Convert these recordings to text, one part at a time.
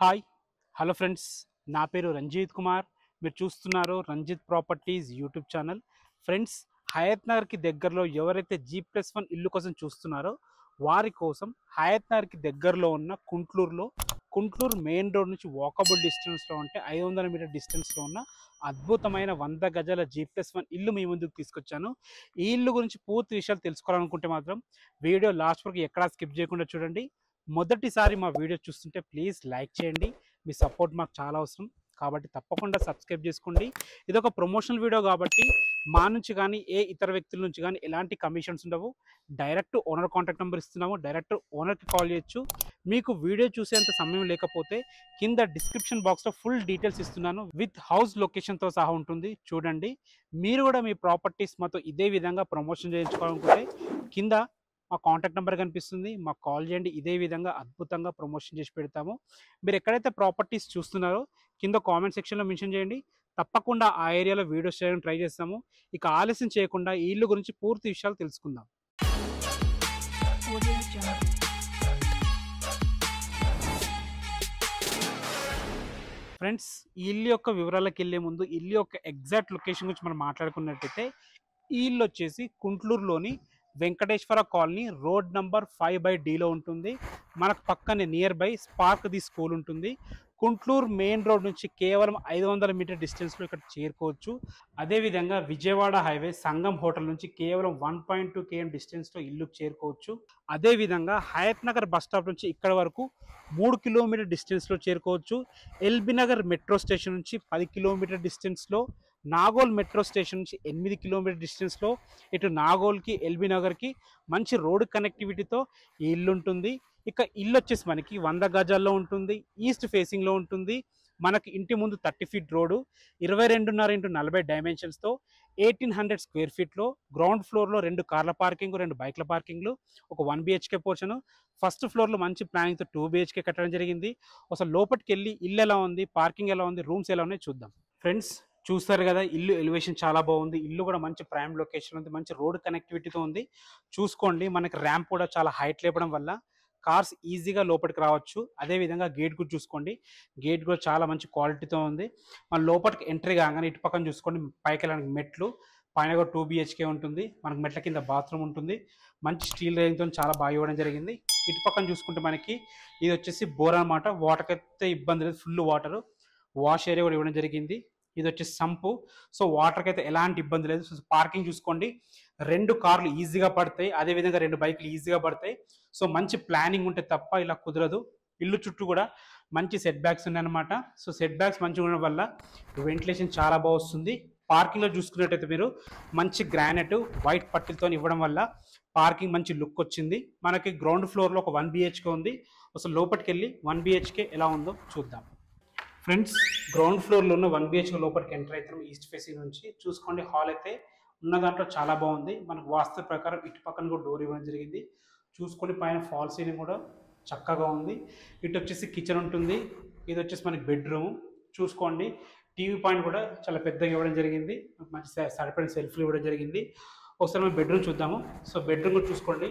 Hi hello friends, నా పేరు రంజిత్ కుమార్. మీరు చూస్తున్నారు Ranjith properties YouTube channel. Friends, హయత్ నగర్కి దగ్గరలో ఎవరైతే G+1 ఇల్లు కోసం చూస్తున్నారో వారి కోసం హయత్ నగర్కి దగ్గరలో ఉన్న కుంట్లూరు మెయిన్ రోడ్ నుంచి వాకబుల్ డిస్టెన్స్లో ఉంటే 500 మీటర్ డిస్టెన్స్లో ఉన్న అద్భుతమైన 100 గజాల G+1 ఇల్లు మీ ముందుకు తీసుకొచ్చాను. ఈ ఇల్లు గురించి పూర్తి విషయాలు తెలుసుకోవాలనుకుంటే మాత్రం వీడియో లాస్ట్ వరకు ఎక్కడా స్కిప్ చేయకుండా చూడండి. మొదటిసారి మా వీడియో చూస్తుంటే ప్లీజ్ లైక్ చేయండి. మీ సపోర్ట్ మాకు చాలా అవసరం కాబట్టి తప్పకుండా సబ్స్క్రైబ్ చేసుకోండి. ఇది ఒక ప్రమోషనల్ వీడియో కాబట్టి మా నుంచి కానీ ఏ ఇతర వ్యక్తుల నుంచి కానీ ఎలాంటి కమిషన్స్ ఉండవు. డైరెక్ట్ ఓనర్ కాంటాక్ట్ నెంబర్ ఇస్తున్నాము. డైరెక్ట్ ఓనర్కి కాల్ చేయొచ్చు. మీకు వీడియో చూసేంత సమయం లేకపోతే కింద డిస్క్రిప్షన్ బాక్స్లో ఫుల్ డీటెయిల్స్ ఇస్తున్నాను. విత్ హౌస్ లొకేషన్తో సహా ఉంటుంది, చూడండి. మీరు కూడా మీ ప్రాపర్టీస్ మాతో ఇదే విధంగా ప్రమోషన్ చేయించుకోవాలనుకుంటే కింద మా కాంటాక్ట్ నెంబర్ కనిపిస్తుంది, మాకు కాల్ చేయండి. ఇదే విధంగా అద్భుతంగా ప్రమోషన్ చేసి పెడతాము. మీరు ఎక్కడైతే ప్రాపర్టీస్ చూస్తున్నారో కింద కామెంట్ సెక్షన్లో మెన్షన్ చేయండి. తప్పకుండా ఆ ఏరియాలో వీడియోస్ చేయడానికి ట్రై చేస్తాము. ఇక ఆలస్యం చేయకుండా ఈ ఇల్లు గురించి పూర్తి విషయాలు తెలుసుకుందాం. ఫ్రెండ్స్, ఈ ఇల్లు యొక్క వివరాలకు వెళ్ళే ముందు ఇల్లు యొక్క ఎగ్జాక్ట్ లొకేషన్ గురించి మనం మాట్లాడుకున్నట్టయితే ఈ ఇల్లు వచ్చేసి కుంట్లూరులోని వెంకటేశ్వర కాలనీ రోడ్ నంబర్ 5/Dలో ఉంటుంది. మనకు పక్కనే near by spark the school ఉంటుంది. కుంట్లూరు మెయిన్ రోడ్ నుంచి కేవలం 500 మీటర్ డిస్టెన్స్లో ఇక్కడ చేరుకోవచ్చు. అదేవిధంగా విజయవాడ హైవే సంగం హోటల్ నుంచి కేవలం 1.2 km డిస్టెన్స్లో ఇల్లుకు చేరుకోవచ్చు. అదేవిధంగా హయత్ నగర్ బస్ స్టాప్ నుంచి ఇక్కడ వరకు 3 కిలోమీటర్ డిస్టెన్స్లో చేరుకోవచ్చు. ఎల్బీ నగర్ మెట్రో స్టేషన్ నుంచి 10 కిలోమీటర్ డిస్టెన్స్లో, నాగోల్ మెట్రో స్టేషన్ నుంచి 8 కిలోమీటర్ డిస్టెన్స్లో ఇటు నాగోల్కి ఎల్బీ నగర్కి మంచి రోడ్ కనెక్టివిటీతో ఈ ఇల్లు ఉంటుంది. ఇక ఇల్లు వచ్చేసి మనకి 100 గజాల్లో ఉంటుంది. ఈస్ట్ ఫేసింగ్లో ఉంటుంది. మనకి ఇంటి ముందు 30 ఫీట్ రోడ్డు, 22.5 x 40 డైమెన్షన్స్తో 1800 స్క్వేర్ ఫీట్లో, గ్రౌండ్ ఫ్లోర్లో 2 కార్ల పార్కింగ్, 2 బైక్ల పార్కింగ్లు, ఒక 1 BHK పోర్షను. ఫస్ట్ ఫ్లోర్లో మంచి ప్లానింగ్తో 2 BHK కట్టడం జరిగింది. అసలు లోపలికి వెళ్ళి ఇల్లు ఎలా ఉంది, పార్కింగ్ ఎలా ఉంది, రూమ్స్ ఎలా ఉన్నాయో చూద్దాం. ఫ్రెండ్స్, చూస్తారు కదా, ఇల్లు ఎలివేషన్ చాలా బాగుంది. ఇల్లు కూడా మంచి ప్రైమ్ లొకేషన్ ఉంది, మంచి రోడ్ కనెక్టివిటీతో ఉంది. చూసుకోండి, మనకి ర్యాంప్ కూడా చాలా హైట్ లేపడం వల్ల కార్స్ ఈజీగా లోపలికి రావచ్చు. అదేవిధంగా గేట్ కూడా చూసుకోండి, గేట్ కూడా చాలా మంచి క్వాలిటీతో ఉంది. మన లోపలికి ఎంట్రీ కాగానే ఇటు పక్కన చూసుకోండి, పైకి వెళ్ళడానికి మెట్లు, పైన కూడా 2 BHK ఉంటుంది. మనకు మెట్ల కింద బాత్రూమ్ ఉంటుంది. మంచి స్టీల్ రేయింగ్తో చాలా బాగా ఇవ్వడం జరిగింది. ఇటు పక్కన చూసుకుంటే మనకి ఇది వచ్చేసి బోర్ అనమాట. వాటర్కి అయితే ఇబ్బంది లేదు, ఫుల్ వాటర్. వాష్ ఏరియా కూడా ఇవ్వడం జరిగింది. ఇది వచ్చేసి సంపు. సో వాటర్కి అయితే ఎలాంటి ఇబ్బంది లేదు. సో పార్కింగ్ చూసుకోండి, 2 కార్లు ఈజీగా పడతాయి. అదేవిధంగా 2 బైకులు ఈజీగా పడతాయి. సో మంచి ప్లానింగ్ ఉంటే తప్ప ఇలా కుదరదు. ఇల్లు చుట్టూ కూడా మంచి సెట్ బ్యాక్స్ ఉన్నాయన్నమాట. సో సెట్ బ్యాక్స్ మంచిగా ఉండడం వల్ల వెంటిలేషన్ చాలా బాగా వస్తుంది. పార్కింగ్లో చూసుకున్నట్టయితే మీరు మంచి గ్రానైట్ వైట్ పట్టిలతో ఇవ్వడం వల్ల పార్కింగ్ మంచి లుక్ వచ్చింది. మనకి గ్రౌండ్ ఫ్లోర్లో ఒక 1 BHK ఉంది. అసలు లోపలికి వెళ్ళి 1 BHK ఎలా ఉందో చూద్దాం. ఫ్రెండ్స్, గ్రౌండ్ ఫ్లోర్లో ఉన్న 1 BHK లోపలికి ఎంటర్ అవుతాం ఈస్ట్ ఫేసింగ్ నుంచి. చూసుకోండి, హాల్ అయితే ఉన్న దాంట్లో చాలా బాగుంది. మనకు వాస్తు ప్రకారం ఇటు పక్కన కూడా డోర్ ఇవ్వడం జరిగింది. చూసుకోండి, పైన ఫాల్ సీలింగ్ కూడా చక్కగా ఉంది. ఇటు వచ్చేసి కిచెన్ ఉంటుంది. ఇది వచ్చేసి మనకి బెడ్రూమ్. చూసుకోండి, టీవీ పాయింట్ కూడా చాలా పెద్దగా ఇవ్వడం జరిగింది. మంచి సరిపడిన సెల్ఫ్లు ఇవ్వడం జరిగింది. ఒకసారి మనం బెడ్రూమ్ చూద్దాము. సో బెడ్రూమ్ కూడా చూసుకోండి,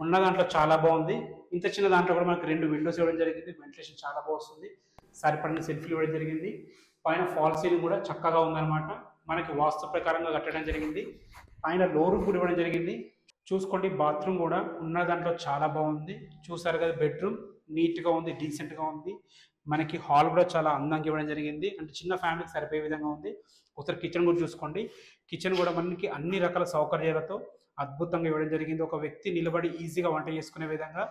ఉన్న దాంట్లో చాలా బాగుంది. ఇంత చిన్న దాంట్లో కూడా మనకి 2 విండోస్ ఇవ్వడం జరిగింది. వెంటిలేషన్ చాలా బాగా వస్తుంది. సరిపడిన సెల్ఫ్లు ఇవ్వడం జరిగింది. పైన ఫాల్ సీలింగ్ కూడా చక్కగా ఉందన్నమాట. మనకి వాస్తు ప్రకారంగా కట్టడం జరిగింది. పైన లోరు కూడా ఇవ్వడం జరిగింది. చూసుకోండి, బాత్రూమ్ కూడా ఉన్న దాంట్లో చాలా బాగుంది. చూసారు కదా, బెడ్రూమ్ నీట్గా ఉంది, డీసెంట్గా ఉంది. మనకి హాల్ కూడా చాలా అందంగా ఇవ్వడం జరిగింది. అంటే చిన్న ఫ్యామిలీకి సరిపోయే విధంగా ఉంది. ఒకసారి కిచెన్ కూడా చూసుకోండి, కిచెన్ కూడా మనకి అన్ని రకాల సౌకర్యాలతో అద్భుతంగా ఇవ్వడం జరిగింది. ఒక వ్యక్తి నిలబడి ఈజీగా వంట చేసుకునే విధంగా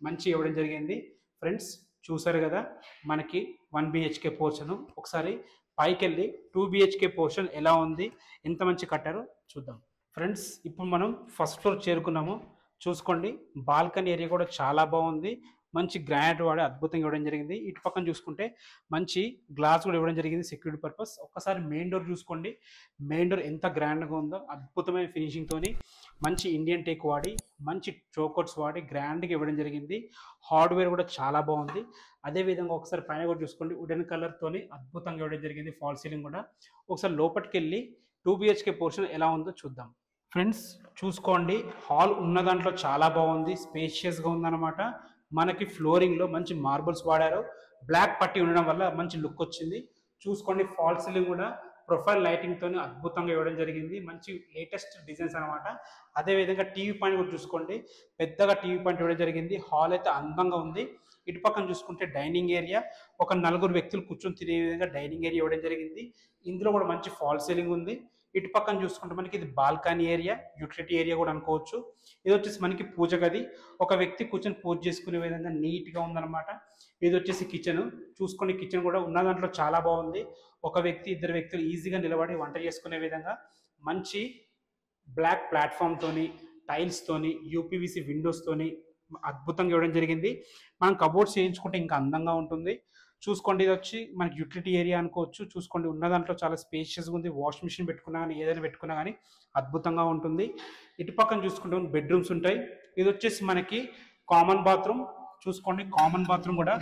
మంచి ఇవ్వడం జరిగింది. ఫ్రెండ్స్, చూసారు కదా, మనకి 1 BHK పోర్షన్. ఒకసారి పైకి వెళ్ళి 2 BHK పోర్షన్ ఎలా ఉంది, ఎంత మంచి కట్టారో చూద్దాం. ఫ్రెండ్స్, ఇప్పుడు మనం ఫస్ట్ ఫ్లోర్ చేరుకున్నాము. చూసుకోండి, బాల్కనీ ఏరియా కూడా చాలా బాగుంది. మంచి గ్రానైట్ వాడి అద్భుతంగా ఇవ్వడం జరిగింది. ఇటు పక్కన చూసుకుంటే మంచి గ్లాస్ కూడా ఇవ్వడం జరిగింది, సెక్యూరిటీ పర్పస్. ఒక్కసారి మెయిన్ డోర్ చూసుకోండి, మెయిన్ డోర్ ఎంత గ్రాండ్గా ఉందో. అద్భుతమైన ఫినిషింగ్తోని మంచి ఇండియన్ టేక్ వాడి, మంచి చోకర్స్ వాడి గ్రాండ్గా ఇవ్వడం జరిగింది. హార్డ్వేర్ కూడా చాలా బాగుంది. అదేవిధంగా ఒకసారి పైన కూడా చూసుకోండి, వుడెన్ కలర్తోని అద్భుతంగా ఇవ్వడం జరిగింది. ఫాల్ సీలింగ్ కూడా. ఒకసారి లోపలికి వెళ్ళి 2 BHK పోర్షన్ ఎలా ఉందో చూద్దాం. ఫ్రెండ్స్, చూసుకోండి, హాల్ ఉన్న దాంట్లో చాలా బాగుంది, స్పేషియస్గా ఉందన్నమాట. మనకి ఫ్లోరింగ్లో మంచి మార్బుల్స్ వాడారు. బ్లాక్ పట్టి ఉండడం వల్ల మంచి లుక్ వచ్చింది. చూసుకోండి ఫాల్ సీలింగ్ కూడా ప్రొఫైల్ లైటింగ్ తోని అద్భుతంగా ఇవ్వడం జరిగింది. మంచి లేటెస్ట్ డిజైన్స్ అనమాట. అదే విధంగా టీవీ పాయింట్ కూడా చూసుకోండి, పెద్దగా టీవీ పాయింట్ ఇవ్వడం జరిగింది. హాల్ అయితే అందంగా ఉంది. ఇటు పక్కన చూసుకుంటే డైనింగ్ ఏరియా, ఒక నలుగురు వ్యక్తులు కూర్చొని తినే విధంగా డైనింగ్ ఏరియా ఇవ్వడం జరిగింది. ఇందులో కూడా మంచి ఫాల్ సీలింగ్ ఉంది. ఇటు పక్కన చూసుకుంటే మనకి ఇది బాల్కనీ ఏరియా, యూటిలిటీ ఏరియా కూడా అనుకోవచ్చు. ఇది వచ్చేసి మనకి పూజ గది, ఒక వ్యక్తి కూర్చొని పూజ చేసుకునే విధంగా నీట్గా ఉందన్నమాట. ఇది వచ్చేసి కిచెన్. చూసుకొని కిచెన్ కూడా ఉన్న దాంట్లో చాలా బాగుంది. ఒక వ్యక్తి ఇద్దరు వ్యక్తులు ఈజీగా నిలబడి వంట చేసుకునే విధంగా మంచి బ్లాక్ ప్లాట్ఫామ్ తోని, టైల్స్ తోని, యూపీవీసీ విండోస్ తోని అద్భుతంగా ఇవ్వడం జరిగింది. మనం కబోర్డ్స్ చేయించుకుంటే ఇంకా అందంగా ఉంటుంది. చూసుకోండి ఇది వచ్చి మనకి యూటిలిటీ ఏరియా అనుకోవచ్చు. చూసుకోండి ఉన్న దాంట్లో చాలా స్పేషియస్గా ఉంది. వాష్ మిషన్ పెట్టుకున్నా కానీ ఏదైనా పెట్టుకున్నా కానీ అద్భుతంగా ఉంటుంది. ఇటు పక్కన చూసుకుంటే బెడ్రూమ్స్ ఉంటాయి. ఇది వచ్చేసి మనకి కామన్ బాత్రూమ్. చూసుకోండి కామన్ బాత్రూమ్ కూడా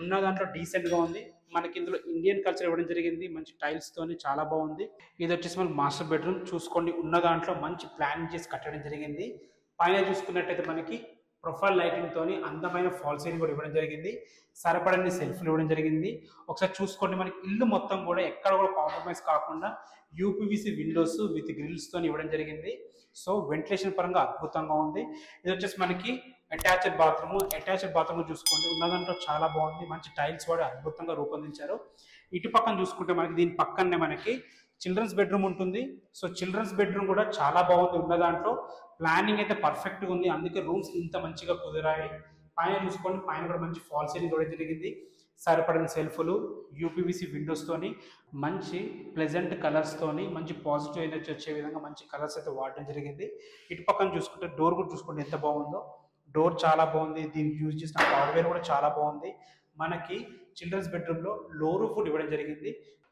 ఉన్న దాంట్లో డీసెంట్గా ఉంది. మనకి ఇందులో ఇండియన్ కల్చర్ ఇవ్వడం జరిగింది. మంచి టైల్స్ తోని చాలా బాగుంది. ఇది వచ్చేసి మనకి మాస్టర్ బెడ్రూమ్. చూసుకోండి ఉన్న దాంట్లో మంచి ప్లానింగ్ చేసి కట్టడం జరిగింది. పైన చూసుకున్నట్టయితే మనకి ప్రొఫైల్ లైటింగ్ తోని అందమైన ఫాల్ సీలింగ్ కూడా ఇవ్వడం జరిగింది. సరిపడని సెల్ఫ్లు ఇవ్వడం జరిగింది. ఒకసారి చూసుకోండి మనకి ఇల్లు మొత్తం కూడా ఎక్కడ కూడా కాంప్రమైజ్ కాకుండా యూపీవీసీ విండోస్ విత్ గ్రిల్స్ తోని ఇవ్వడం జరిగింది. సో వెంటిలేషన్ పరంగా అద్భుతంగా ఉంది. ఇది వచ్చేసి మనకి అటాచ్డ్ బాత్రూమ్. అటాచ్డ్ బాత్రూమ్ చూసుకోండి ఉన్న దాంట్లో చాలా బాగుంది. మంచి టైల్స్ కూడా అద్భుతంగా రూపొందించారు. ఇటు పక్కన చూసుకుంటే మనకి దీని పక్కనే మనకి చిల్డ్రన్స్ బెడ్రూమ్ ఉంటుంది. సో చిల్డ్రన్స్ బెడ్రూమ్ కూడా చాలా బాగుంది. ఉన్న దాంట్లో ప్లానింగ్ అయితే పర్ఫెక్ట్గా ఉంది. అందుకే రూమ్స్ ఇంత మంచిగా కుదిరాయి. పైన చూసుకోండి, పైన కూడా మంచి ఫాల్ సీలింగ్ కూడా జరిగింది. సరిపడిన సెల్ఫ్లు, యూపీవీసీ విండోస్ తోని, మంచి ప్లెజెంట్ కలర్స్ తోని, మంచి పాజిటివ్ ఎనర్జీ వచ్చే విధంగా మంచి కలర్స్ అయితే వాడడం జరిగింది. ఇటు పక్కన చూసుకుంటే డోర్ కూడా చూసుకోండి ఎంత బాగుందో. డోర్ చాలా బాగుంది. దీనికి యూజ్ చేసిన హార్డ్వేర్ కూడా చాలా బాగుంది. మనకి చిల్డ్రన్స్ బెడ్రూమ్లో లో రూఫ్ కూడా ఇవ్వడం జరిగింది.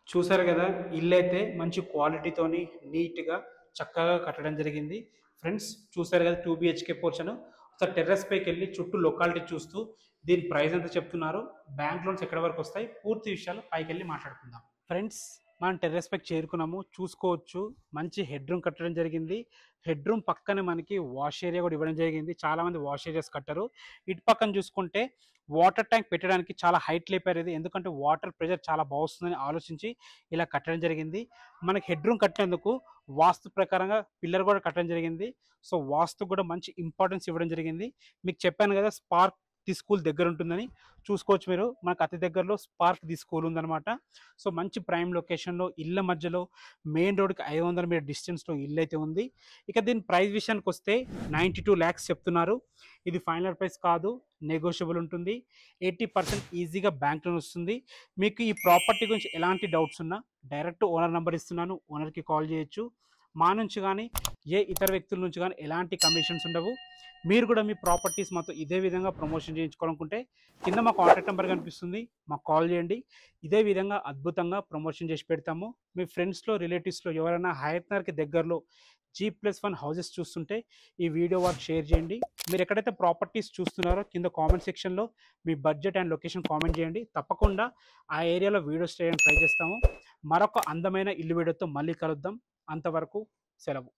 చూసారు కదా, ఇల్లు అయితే మంచి క్వాలిటీతోని నీట్గా చక్కగా కట్టడం జరిగింది. ఫ్రెండ్స్ చూసారు కదా 2 BHK పోర్షన్. ఒకసారి టెర్రస్ పైకి వెళ్ళి చుట్టూ లొకాలిటీ చూస్తూ దీని ప్రైస్ ఎంత చెప్తున్నారు, బ్యాంక్ లోన్స్ ఎక్కడి వరకు వస్తాయి, పూర్తి విషయాలు పైకి వెళ్ళి మాట్లాడుకుందాం. ఫ్రెండ్స్ మనం టెర్రస్ పైకి చేరుకున్నాము. చూసుకోవచ్చు మంచి హెడ్ రూమ్ కట్టడం జరిగింది. హెడ్ రూమ్ పక్కనే మనకి వాష్ ఏరియా కూడా ఇవ్వడం జరిగింది. చాలా మంది వాష్ ఏరియాస్ కట్టారు. ఇటు పక్కన చూసుకుంటే వాటర్ ట్యాంక్ పెట్టడానికి చాలా హైట్ లేపారు. ఇది ఎందుకంటే వాటర్ ప్రెషర్ చాలా బాగుంటుందని ఆలోచించి ఇలా కట్టడం జరిగింది. మనకి హెడ్ రూమ్ కట్టేందుకు వాస్తు ప్రకారంగా పిల్లర్ కూడా కట్టడం జరిగింది. సో వాస్తు కూడా మంచి ఇంపార్టెన్స్ ఇవ్వడం జరిగింది. మీకు చెప్పాను కదా స్పార్క్ ది స్కూల్ దగ్గర ఉంటుందని. చూసుకోవచ్చు మీరు, మనకు అతి దగ్గరలో స్పార్క్ ది స్కూల్ ఉందన్నమాట. సో మంచి ప్రైమ్ లొకేషన్లో ఇళ్ళ మధ్యలో మెయిన్ రోడ్కి 500 మీటర్ డిస్టెన్స్లో ఇల్లు అయితే ఉంది. ఇక దీని ప్రైస్ విషయానికి వస్తే 92 lakhs చెప్తున్నారు. ఇది ఫైనల్ ప్రైస్ కాదు, నెగోషియబుల్ ఉంటుంది. 80% ఈజీగా బ్యాంక్ లోన్ వస్తుంది. మీకు ఈ ప్రాపర్టీ గురించి ఎలాంటి డౌట్స్ ఉన్నా డైరెక్ట్ ఓనర్ నెంబర్ ఇస్తున్నాను, ఓనర్కి కాల్ చేయొచ్చు. మా నుంచి కానీ ఏ ఇతర వ్యక్తుల నుంచి కానీ ఎలాంటి కమిషన్స్ ఉండవు. మీరు కూడా మీ ప్రాపర్టీస్ మాతో ఇదే విధంగా ప్రమోషన్ చేయించుకోవాలనుకుంటే కింద మా కాంటాక్ట్ నెంబర్ కనిపిస్తుంది, మాకు కాల్ చేయండి. ఇదే విధంగా అద్భుతంగా ప్రమోషన్ చేసి పెడతాము. మీ ఫ్రెండ్స్లో రిలేటివ్స్లో ఎవరైనా హయత్నగర్కి దగ్గరలో G+1 హౌసెస్ చూస్తుంటే ఈ వీడియో వారికి షేర్ చేయండి. మీరు ఎక్కడైతే ప్రాపర్టీస్ చూస్తున్నారో కింద కామెంట్ సెక్షన్లో మీ బడ్జెట్ అండ్ లొకేషన్ కామెంట్ చేయండి. తప్పకుండా ఆ ఏరియాలో వీడియోస్ చేయడానికి ట్రై చేస్తాము. మరొక అందమైన ఇల్లు వీడియోతో మళ్ళీ కలుద్దాం. అంతవరకు సెలవు.